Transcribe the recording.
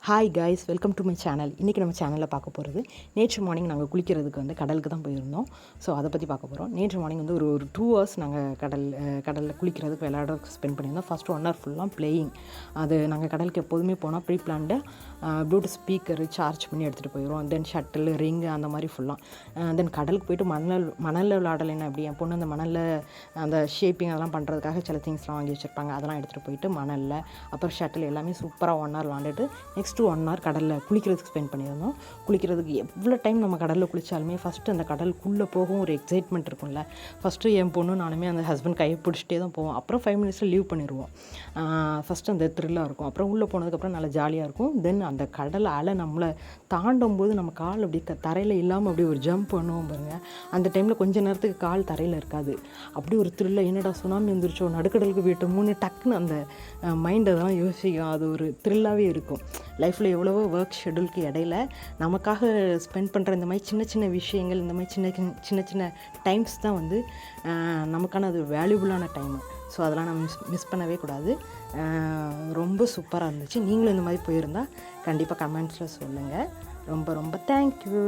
Hi guys, welcome to my channel. இன்றைக்கி நம்ம சேனலில் பார்க்க போகிறது நேற்று மார்னிங் நாங்கள் குளிக்கிறதுக்கு கடலுக்கு தான் போயிருந்தோம். ஸோ அதை பற்றி பார்க்க போகிறோம். நேற்று மார்னிங் ஒரு 2 hours நாங்கள் கடலில் குளிக்கிறதுக்கு விளையாடுறதுக்கு ஸ்பெண்ட் பண்ணியிருந்தோம். ஃபஸ்ட்டு 1 hour ஃபுல்லாக பிளேயிங். அது நாங்கள் கடலுக்கு எப்போதுமே போனால் pre planned Bluetooth speaker charge பண்ணி எடுத்துகிட்டு போயிடுவோம். தென் ஷட்டில் ரிங்கு அந்த மாதிரி ஃபுல்லாக. தென் கடலுக்கு போய்ட்டு மணலில் விளையாடலைன்னா எப்படி, என் பொண்ணு அந்த மணலில் அந்த ஷேப்பிங் அதெல்லாம் பண்ணுறதுக்காக சில திங்ஸ்லாம் வாங்கி வச்சுருப்பாங்க. அதெல்லாம் எடுத்துகிட்டு போயிட்டு மணலில் அப்புறம் ஷட்டில் எல்லாமே சூப்பராக 1 hour விளாண்டுட்டு நெக்ஸ்ட்டு 1 hour கடலில் குளிக்கிறதுக்கு ஸ்பெண்ட் பண்ணியிருந்தோம். குளிக்கிறதுக்கு எவ்வளோ டைம் நம்ம கடலில் குளித்தாலுமே ஃபஸ்ட்டு அந்த கடலுக்குள்ளே போகும் ஒரு எக்ஸைட்மெண்ட் இருக்கும்ல. ஃபஸ்ட்டு என் பொண்ணு நானுமே அந்த ஹஸ்பண்ட் கையை பிடிச்சிட்டே தான் போவோம். அப்புறம் 5 minutesல லீவ் பண்ணிடுவோம். ஃபஸ்ட்டு அந்த த்ரில்லாக இருக்கும். அப்புறம் உள்ளே போனதுக்கப்புறம் நல்லா ஜாலியாக இருக்கும். தென் அந்த கடல் அலை நம்மளை தாண்டும் போது நம்ம கால் அப்படி தரையில் இல்லாமல் அப்படியே ஒரு ஜம்ப் பண்ணுவோம் பாருங்கள். அந்த டைமில் கொஞ்ச நேரத்துக்கு கால் தரையில் இருக்காது. அப்படி ஒரு த்ரில்ல என்னடா சுனாமி வந்துருச்சோ, நடுக்கடலுக்கு போயிட்டோம்னு டக்குன்னு அந்த மைண்ட் அதெல்லாம் யோசிக்கும். அது ஒரு த்ரில்லாகவே இருக்கும். லைஃப்பில் எவ்வளவோ ஒர்க் ஷெடியூலுக்கு இடையில நமக்காக ஸ்பெண்ட் பண்ணுற இந்த மாதிரி சின்ன சின்ன விஷயங்கள், இந்த மாதிரி சின்ன சின்ன டைம்ஸ் தான் நமக்கான அது வேல்யூபுளான டைமு. ஸோ அதெல்லாம் நம்ம மிஸ் பண்ணவே கூடாது. ரொம்ப சூப்பராக இருந்துச்சு. நீங்களும் இந்த மாதிரி போயிருந்தால் கண்டிப்பாக கமெண்ட்ஸில் சொல்லுங்கள். ரொம்ப ரொம்ப தேங்க்யூ.